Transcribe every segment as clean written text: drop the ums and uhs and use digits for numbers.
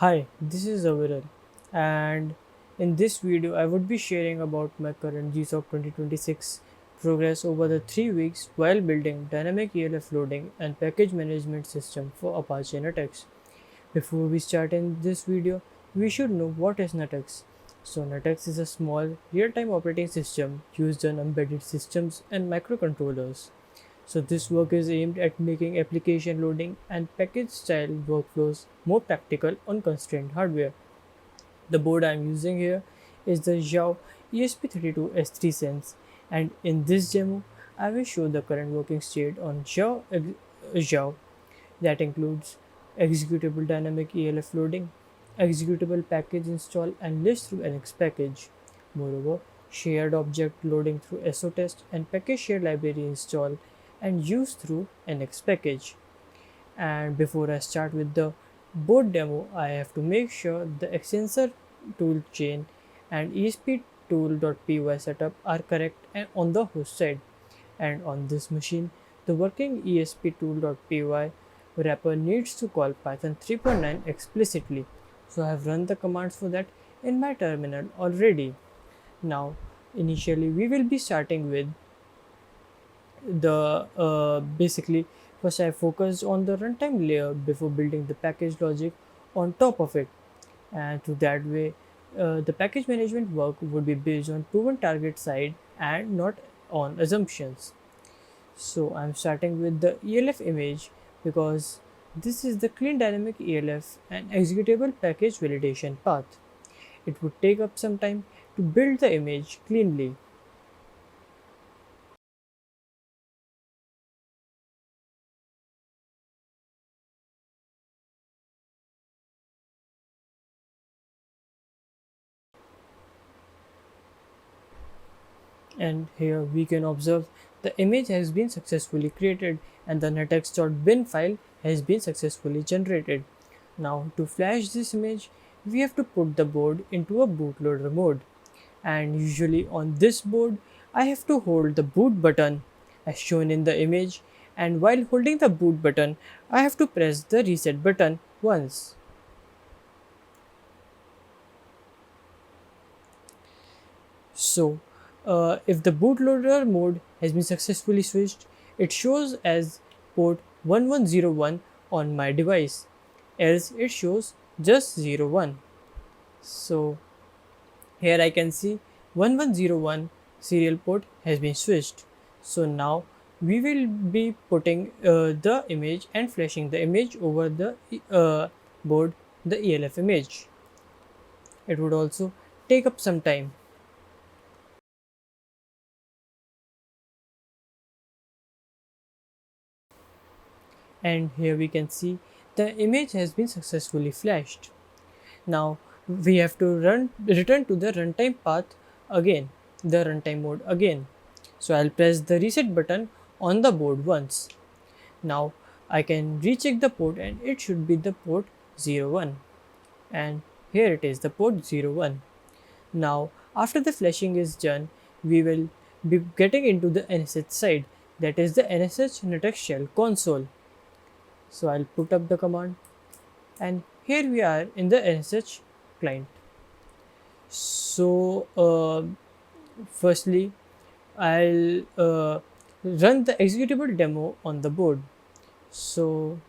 Hi, this is Aviral, and in this video I would be sharing about my current GSOC 2026 progress over the 3 weeks while building dynamic ELF loading and package management system for Apache NetX. Before we start in this video, we should know what is NetX. So NetX is a small real-time operating system used on embedded systems and microcontrollers. So this work is aimed at making application loading and package style workflows more practical on constrained hardware. The board I am using here is the Xiao ESP32S3 Sense, and in this demo I will show the current working state on Xiao that includes executable dynamic ELF loading, executable package install and list through NX package. Moreover, shared object loading through SOTest and package share library install and use through NX package. And before I start with the board demo, I have to make sure the extensor tool chain and ESP tool.py setup are correct and on the host side. And on this machine, the working ESP tool.py wrapper needs to call Python 3.9 explicitly. So I have run the commands for that in my terminal already. Now, initially we will be starting with the basically first I focused on the runtime layer before building the package logic on top of it, and to that way the package management work would be based on proven target side and not on assumptions. So I'm starting with the ELF image because this is the clean dynamic ELF and executable package validation path. It would take up some time to build the image cleanly. And here we can observe the image has been successfully created and the netx.bin file has been successfully generated. Now to flash this image, we have to put the board into a bootloader mode, and usually on this board I have to hold the boot button as shown in the image, and while holding the boot button I have to press the reset button once. So, if the bootloader mode has been successfully switched, it shows as port 1101 on my device, else it shows just 01. So, here I can see 1101 serial port has been switched. So, now we will be putting the image and flashing the image over the board, the ELF image. It would also take up some time. And here we can see the image has been successfully flashed. Now we have to return to the runtime path again, the runtime mode again. So I'll press the reset button on the board once. Now I can recheck the port and it should be the port 01, and here it is, the port 01. Now after the flashing is done, we will be getting into the NSH side, that is the NSH NetX shell console. So I'll put up the command, and here we are in the NSH client. So firstly I'll run the executable demo on the board. So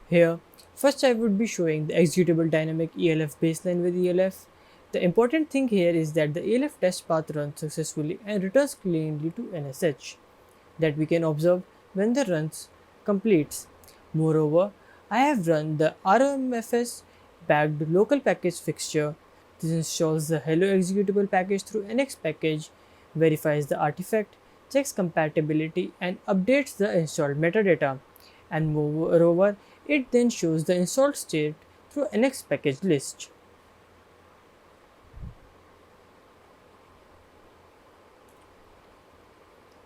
here first I would be showing the executable dynamic ELF baseline with ELF. The important thing here is that the ELF test path runs successfully and returns cleanly to NSH, that we can observe when the runs completes. Moreover, I have run the ROMFS backed local package fixture. This installs the Hello executable package through NX package, verifies the artifact, checks compatibility and updates the installed metadata. And moreover, it then shows the installed state through NX package list.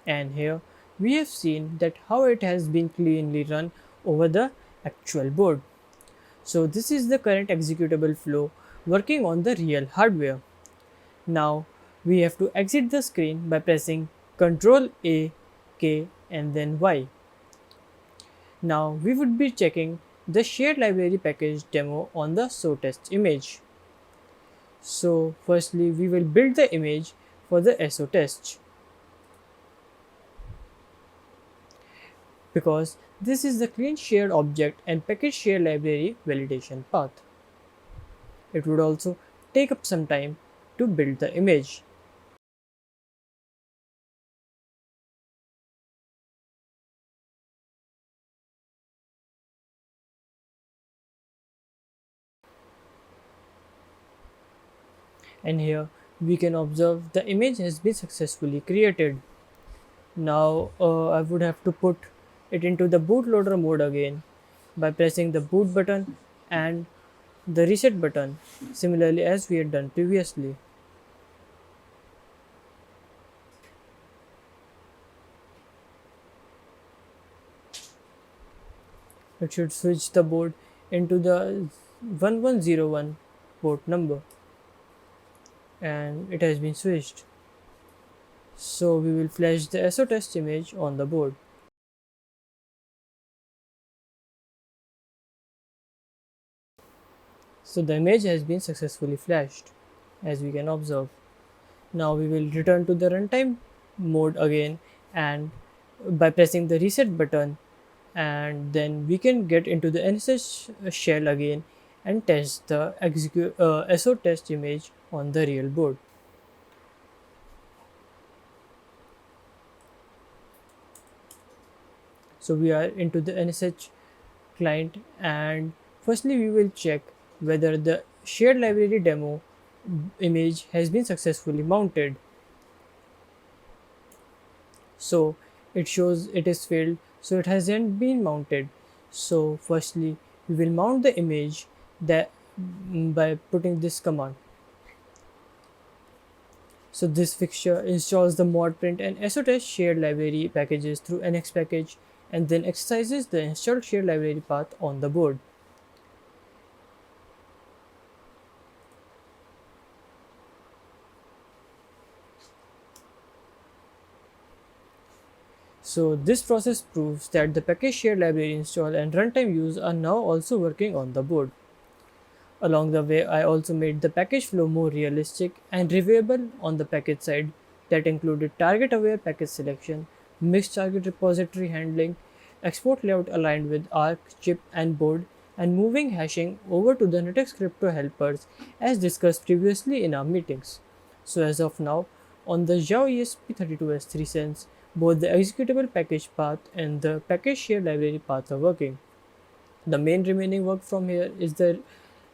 And here we have seen that how it has been cleanly run over the actual board. So this is the current executable flow working on the real hardware. Now we have to exit the screen by pressing Ctrl A, K and then Y. Now we would be checking the shared library package demo on the SOTest image. So firstly we will build the image for the SOTest because this is the clean shared object and package shared library validation path. It would also take up some time to build the image. And here we can observe the image has been successfully created. Now I would have to put it into the bootloader mode again by pressing the boot button and the reset button, similarly as we had done previously. It should switch the board into the 1101 port number, and it has been switched. So we will flash the SOTest image on the board. So the image has been successfully flashed, as we can observe. Now we will return to the runtime mode again, and by pressing the reset button, and then we can get into the NSH shell again and test the SOTest image on the real board. So we are into the NSH client, and firstly we will check whether the shared library demo image has been successfully mounted. So it shows it is failed, so it hasn't been mounted. So firstly we will mount the image that by putting this command. So this fixture installs the modprint and SOTest shared library packages through NX package and then exercises the installed shared library path on the board. So this process proves that the package shared library install and runtime use are now also working on the board. Along the way, I also made the package flow more realistic and reviewable on the package side that included target-aware package selection, mixed target repository handling, export layout aligned with Arc, chip, and board, and moving hashing over to the Nutex crypto helpers as discussed previously in our meetings. So as of now, on the Xiao ESP32s3 Sense, both the executable package path and the package share library path are working. The main remaining work from here is the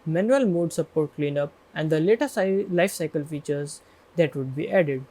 manual mode support cleanup and the later lifecycle features that would be added.